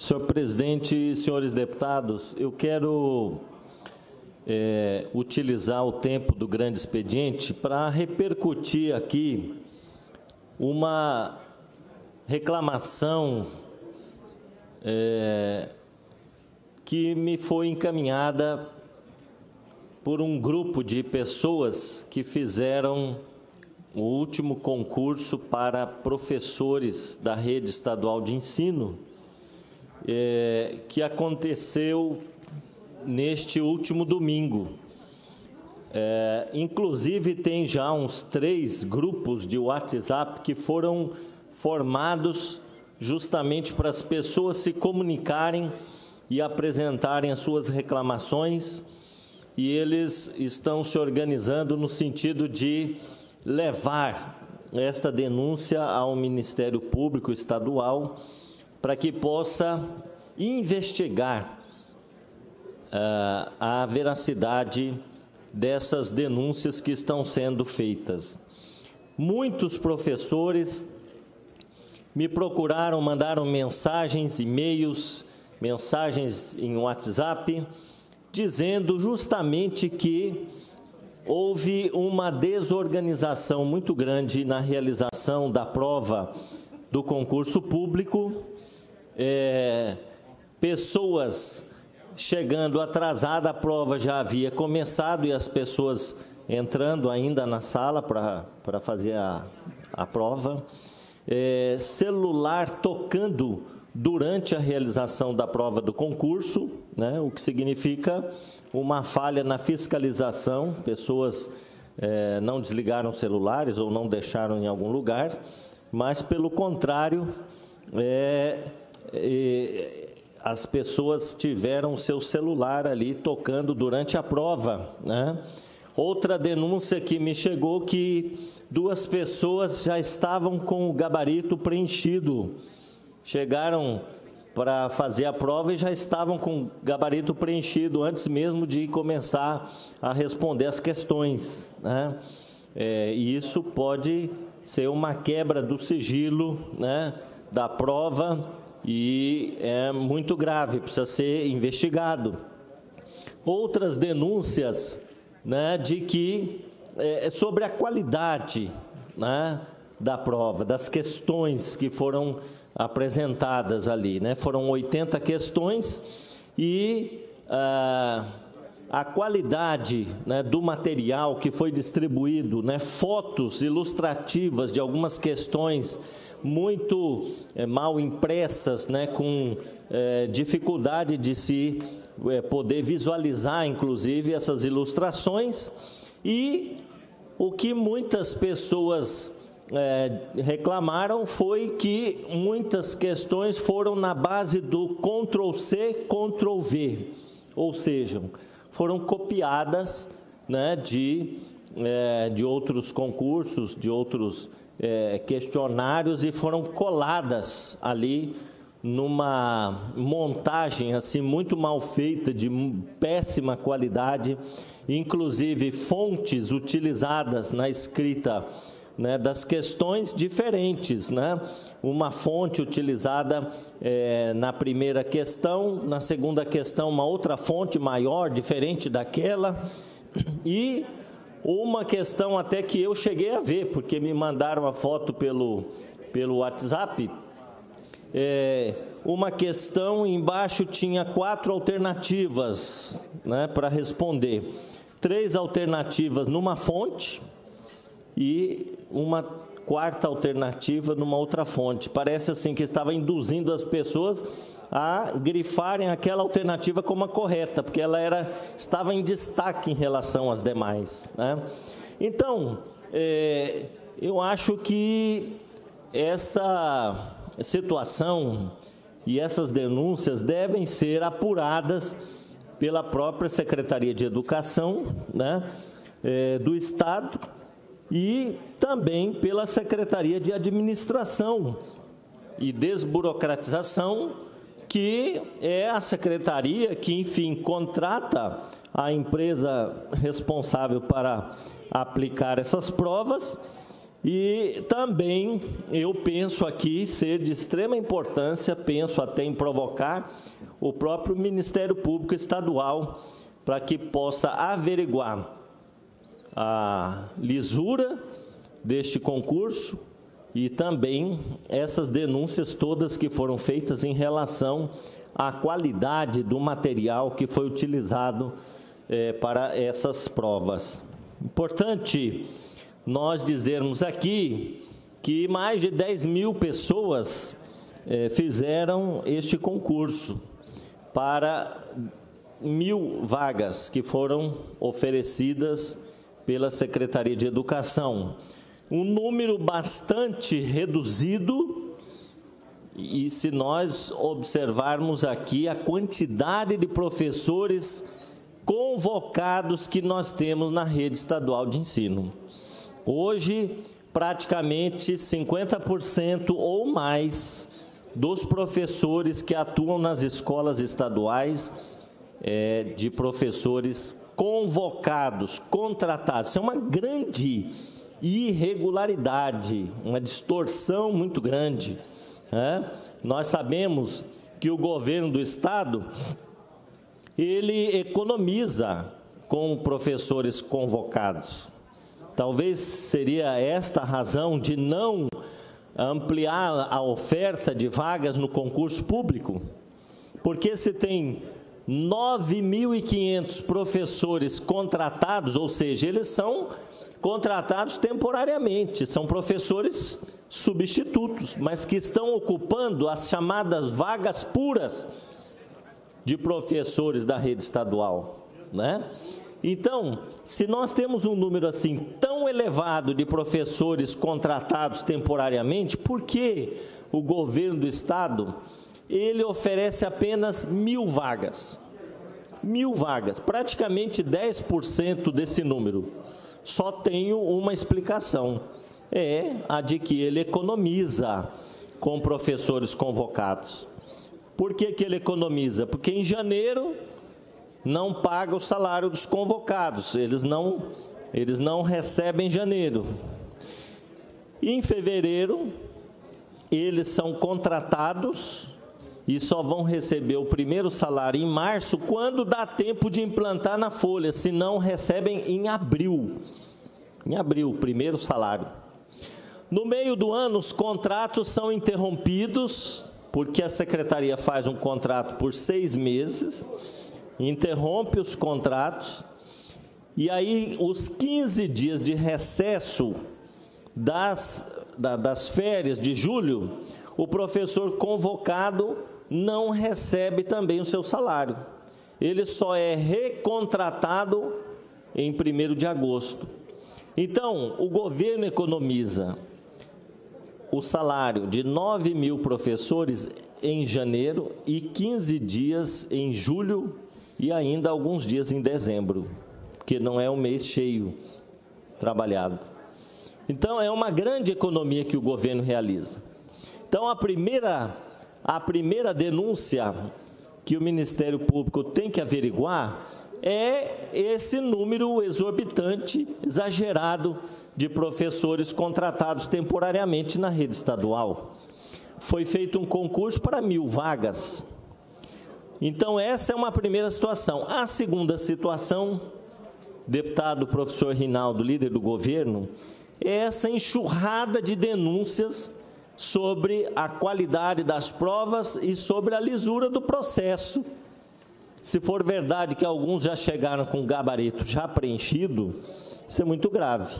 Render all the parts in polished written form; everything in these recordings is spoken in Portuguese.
Senhor presidente e senhores deputados, eu quero utilizar o tempo do grande expediente para repercutir aqui uma reclamação que me foi encaminhada por um grupo de pessoas que fizeram o último concurso para professores da rede estadual de ensino, que aconteceu neste último domingo. Inclusive, tem já uns 3 grupos de WhatsApp que foram formados justamente para as pessoas se comunicarem e apresentarem as suas reclamações, e eles estão se organizando no sentido de levar esta denúncia ao Ministério Público Estadual para que possa investigar a veracidade dessas denúncias que estão sendo feitas. Muitos professores me procuraram, mandaram mensagens, e-mails, mensagens em WhatsApp, dizendo justamente que houve uma desorganização muito grande na realização da prova do concurso público, pessoas chegando atrasada, a prova já havia começado e as pessoas entrando ainda na sala para fazer a prova, celular tocando durante a realização da prova do concurso, né, o que significa uma falha na fiscalização, pessoas não desligaram celulares ou não deixaram em algum lugar, mas, pelo contrário, as pessoas tiveram seu celular ali tocando durante a prova, né? Outra denúncia que me chegou, que 2 pessoas já estavam com o gabarito preenchido, chegaram para fazer a prova e já estavam com o gabarito preenchido antes mesmo de começar a responder as questões, né? E isso pode ser uma quebra do sigilo, né, da prova, e é muito grave, precisa ser investigado. Outras denúncias, né, de que sobre a qualidade, né, da prova, das questões que foram apresentadas ali, né? Foram 80 questões e a qualidade, né, do material que foi distribuído, né, fotos ilustrativas de algumas questões muito mal impressas, né, com dificuldade de se poder visualizar, inclusive, essas ilustrações. E o que muitas pessoas reclamaram foi que muitas questões foram na base do Ctrl+C, Ctrl+V, ou seja, foram copiadas, né, de outros concursos, de outros questionários, e foram coladas ali numa montagem assim muito mal feita, de péssima qualidade, inclusive fontes utilizadas na escrita, né, das questões diferentes, né? Uma fonte utilizada na primeira questão, na segunda questão uma outra fonte maior, diferente daquela, e uma questão até que eu cheguei a ver, porque me mandaram a foto pelo WhatsApp, uma questão, embaixo tinha 4 alternativas, né, para responder. 3 alternativas numa fonte e uma 4ª alternativa numa outra fonte. Parece assim que estava induzindo as pessoas a grifarem aquela alternativa como a correta, porque ela estava em destaque em relação às demais, né? Então, eu acho que essa situação e essas denúncias devem ser apuradas pela própria Secretaria de Educação, né, do Estado, e também pela Secretaria de Administração e Desburocratização, que é a secretaria que, enfim, contrata a empresa responsável para aplicar essas provas, E também eu penso aqui ser de extrema importância, penso até em provocar o próprio Ministério Público Estadual para que possa averiguar a lisura deste concurso e também essas denúncias todas que foram feitas em relação à qualidade do material que foi utilizado para essas provas. Importante nós dizermos aqui que mais de 10 mil pessoas fizeram este concurso para 1.000 vagas que foram oferecidas pela Secretaria de Educação. Um número bastante reduzido, e se nós observarmos aqui a quantidade de professores convocados que nós temos na rede estadual de ensino. Hoje, praticamente 50% ou mais dos professores que atuam nas escolas estaduais, de professores convocados, contratados. Isso é uma grande irregularidade, uma distorção muito grande. Nós sabemos que o governo do Estado, ele economiza com professores convocados. Talvez seria esta a razão de não ampliar a oferta de vagas no concurso público, porque se tem 9.500 professores contratados, ou seja, eles são contratados temporariamente, são professores substitutos, mas que estão ocupando as chamadas vagas puras de professores da rede estadual, né? Então, se nós temos um número assim tão elevado de professores contratados temporariamente, por que o governo do Estado, ele oferece apenas 1.000 vagas? 1.000 vagas, praticamente 10% desse número. Só tenho uma explicação, é a de que ele economiza com professores convocados. Por que que ele economiza? Porque em janeiro não paga o salário dos convocados, eles não recebem em janeiro. E em fevereiro, eles são contratados e só vão receber o primeiro salário em março, quando dá tempo de implantar na folha, senão recebem em abril. Em abril, o primeiro salário. No meio do ano, os contratos são interrompidos, porque a secretaria faz um contrato por 6 meses, interrompe os contratos, e aí os 15 dias de recesso das férias de julho, o professor convocado não recebe também o seu salário. Ele só é recontratado em 1º de agosto. Então, o governo economiza o salário de 9.000 professores em janeiro e 15 dias em julho e ainda alguns dias em dezembro, porque não é um mês cheio trabalhado. Então, é uma grande economia que o governo realiza. Então, a primeira denúncia que o Ministério Público tem que averiguar é esse número exorbitante, exagerado, de professores contratados temporariamente na rede estadual. Foi feito um concurso para 1.000 vagas. Então, essa é uma primeira situação. A segunda situação, deputado professor Rinaldo, líder do governo, é essa enxurrada de denúncias sobre a qualidade das provas e sobre a lisura do processo. Se for verdade que alguns já chegaram com o gabarito já preenchido, isso é muito grave.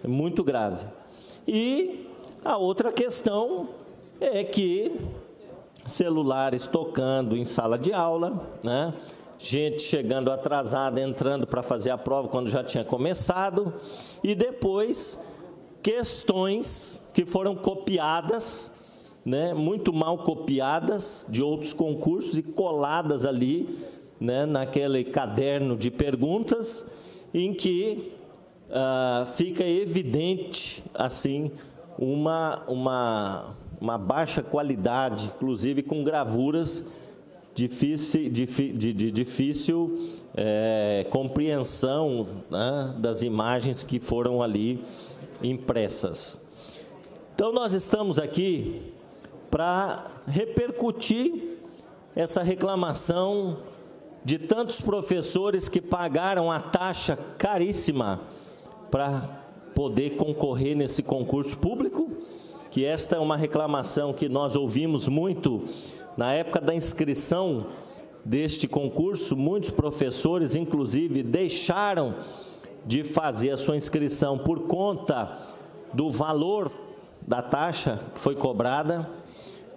É muito grave. E a outra questão é que celulares tocando em sala de aula, né? Gente chegando atrasada, entrando para fazer a prova quando já tinha começado, e depois questões que foram copiadas, né, muito mal copiadas de outros concursos e coladas ali, né, naquele caderno de perguntas, em que fica evidente assim uma baixa qualidade, inclusive com gravuras de difícil compreensão, né, das imagens que foram ali impressas. Então, nós estamos aqui para repercutir essa reclamação de tantos professores que pagaram a taxa caríssima para poder concorrer nesse concurso público, que esta é uma reclamação que nós ouvimos muito na época da inscrição deste concurso. Muitos professores, inclusive, deixaram de fazer a sua inscrição por conta do valor da taxa que foi cobrada.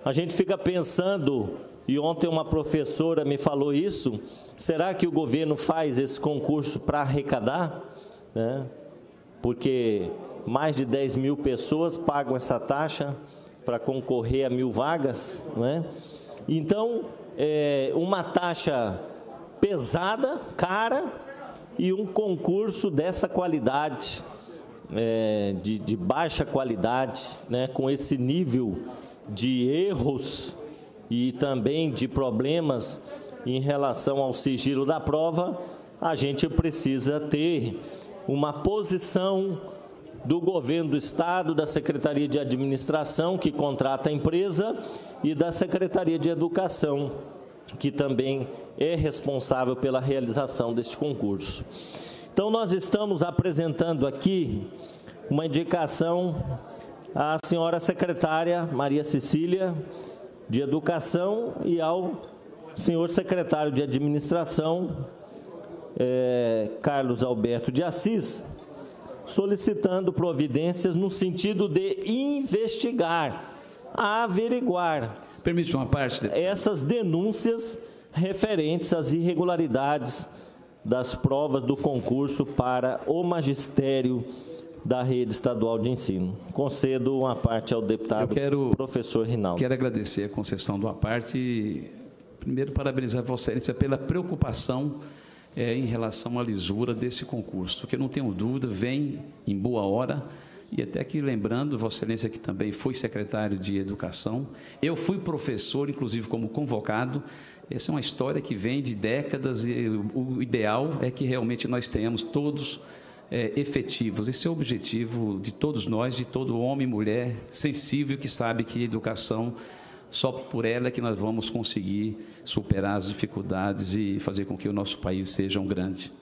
A gente fica pensando, e ontem uma professora me falou isso, será que o governo faz esse concurso para arrecadar? Porque mais de 10 mil pessoas pagam essa taxa para concorrer a 1.000 vagas, não é? Então, uma taxa pesada, cara, e um concurso dessa qualidade, de baixa qualidade, né, com esse nível de erros e também de problemas em relação ao sigilo da prova, a gente precisa ter uma posição do governo do Estado, da Secretaria de Administração, que contrata a empresa, e da Secretaria de Educação, que também é responsável pela realização deste concurso. Então, nós estamos apresentando aqui uma indicação à senhora secretária Maria Cecília, de Educação, e ao senhor secretário de Administração, Carlos Alberto de Assis, solicitando providências no sentido de investigar, averiguar, permite uma parte, essas denúncias referentes às irregularidades das provas do concurso para o magistério da rede estadual de ensino. Concedo uma parte ao deputado professor Rinaldo. Quero agradecer a concessão de uma parte e, primeiro, parabenizar Vossa Excelência pela preocupação em relação à lisura desse concurso, que eu não tenho dúvida, vem em boa hora. E até que lembrando, Vossa Excelência, que também foi secretário de Educação, eu fui professor, inclusive como convocado. Essa é uma história que vem de décadas e o ideal é que realmente nós tenhamos todos efetivos. Esse é o objetivo de todos nós, de todo homem e mulher sensível que sabe que a educação, só por ela é que nós vamos conseguir superar as dificuldades e fazer com que o nosso país seja um grande.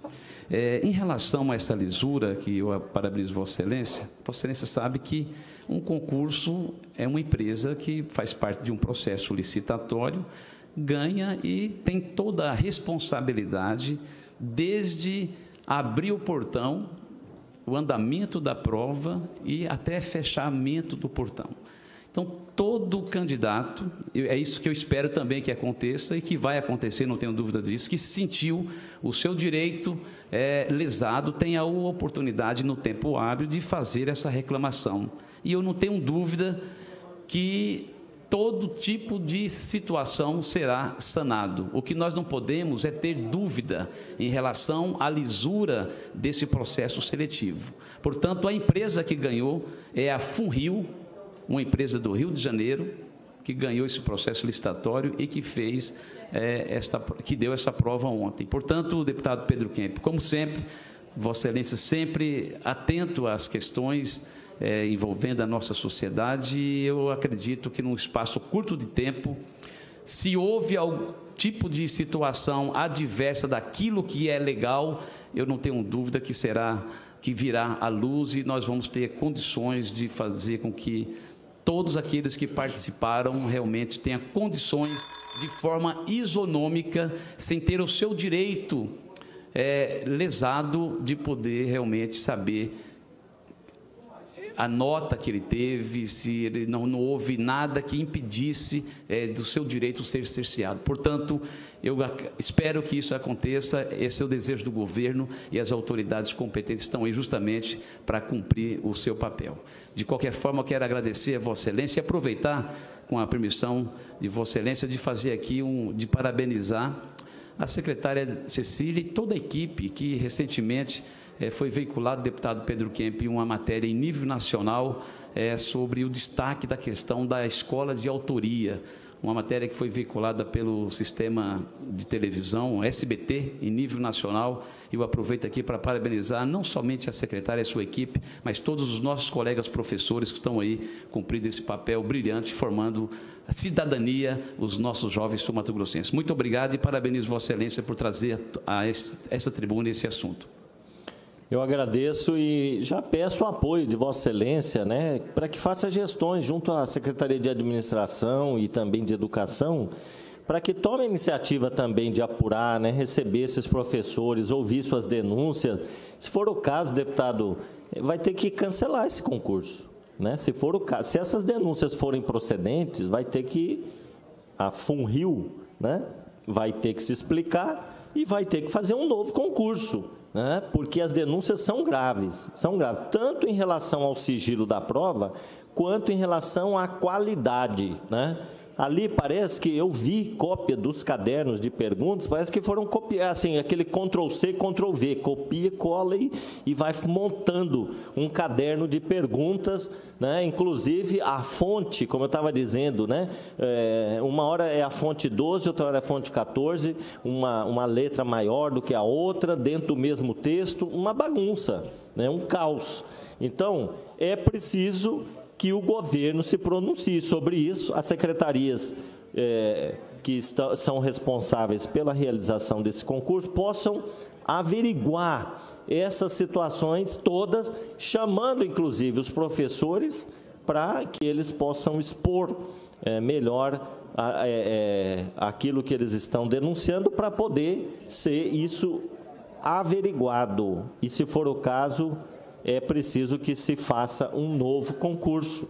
Em relação a essa lisura, que eu parabenizo Vossa Excelência sabe que um concurso é uma empresa que faz parte de um processo licitatório, ganha e tem toda a responsabilidade desde abrir o portão, o andamento da prova e até fechamento do portão. Então, todo candidato, é isso que eu espero também que aconteça e que vai acontecer, não tenho dúvida disso, que sentiu o seu direito lesado, tenha a oportunidade no tempo hábil de fazer essa reclamação. E eu não tenho dúvida que todo tipo de situação será sanado. O que nós não podemos é ter dúvida em relação à lisura desse processo seletivo. Portanto, a empresa que ganhou é a Funrio, uma empresa do Rio de Janeiro, que ganhou esse processo licitatório e que fez que deu essa prova ontem. Portanto, deputado Pedro Kemp, como sempre, Vossa Excelência sempre atento às questões envolvendo a nossa sociedade, e eu acredito que num espaço curto de tempo, se houve algum tipo de situação adversa daquilo que é legal, eu não tenho dúvida que virá à luz e nós vamos ter condições de fazer com que todos aqueles que participaram realmente tenham condições de forma isonômica, sem ter o seu direito lesado de poder realmente saber a nota que ele teve, se ele não houve nada que impedisse do seu direito ser cerceado. Portanto, eu espero que isso aconteça, esse é o desejo do governo e as autoridades competentes estão aí justamente para cumprir o seu papel. De qualquer forma, eu quero agradecer a Vossa Excelência e aproveitar, com a permissão de Vossa Excelência, de fazer aqui de parabenizar a secretária Cecília e toda a equipe que recentemente foi veiculado, deputado Pedro Kemp, uma matéria em nível nacional sobre o destaque da questão da escola de autoria, uma matéria que foi veiculada pelo sistema de televisão SBT em nível nacional. Eu aproveito aqui para parabenizar não somente a secretária e a sua equipe, mas todos os nossos colegas professores que estão aí cumprindo esse papel brilhante, formando a cidadania, os nossos jovens sul-mato-grossenses. Muito obrigado e parabenizo Vossa Excelência por trazer a essa tribuna esse assunto. Eu agradeço e já peço o apoio de Vossa Excelência, né, para que faça gestões junto à Secretaria de Administração e também de Educação, para que tome a iniciativa também de apurar, né, receber esses professores, ouvir suas denúncias. Se for o caso, deputado, vai ter que cancelar esse concurso, né? Se for o caso, se essas denúncias forem procedentes, vai ter que a FUNRIO, né, vai ter que se explicar e vai ter que fazer um novo concurso, né? Porque as denúncias são graves, tanto em relação ao sigilo da prova, quanto em relação à qualidade, né? Ali parece que eu vi cópia dos cadernos de perguntas, parece que foram copiar, assim, aquele Ctrl+C, Ctrl+V, copia, cola e vai montando um caderno de perguntas, né? Inclusive a fonte, como eu estava dizendo, né? Uma hora é a fonte 12, outra hora é a fonte 14, uma letra maior do que a outra, dentro do mesmo texto, uma bagunça, né? Um caos. Então, é preciso que o governo se pronuncie sobre isso, as secretarias que são responsáveis pela realização desse concurso possam averiguar essas situações todas, chamando, inclusive, os professores para que eles possam expor melhor aquilo que eles estão denunciando, para poder ser isso averiguado. E, se for o caso, é preciso que se faça um novo concurso,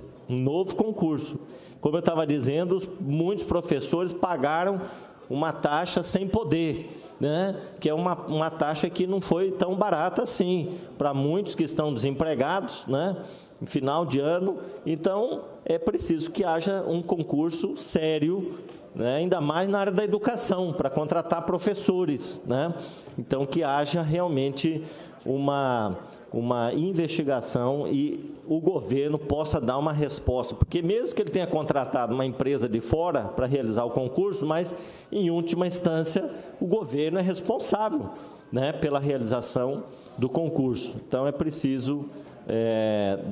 Como eu estava dizendo, muitos professores pagaram uma taxa sem poder, né? Que é uma taxa que não foi tão barata assim, para muitos que estão desempregados, né? Em final de ano. Então, é preciso que haja um concurso sério, né? Ainda mais na área da educação, para contratar professores, né? Então, que haja realmente uma investigação e o governo possa dar uma resposta, porque mesmo que ele tenha contratado uma empresa de fora para realizar o concurso, mas, em última instância, o governo é responsável, né, pela realização do concurso. Então, é preciso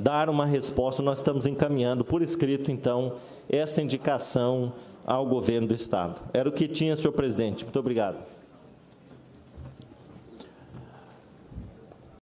dar uma resposta. Nós estamos encaminhando por escrito, então, essa indicação ao governo do Estado. Era o que tinha, senhor presidente. Muito obrigado.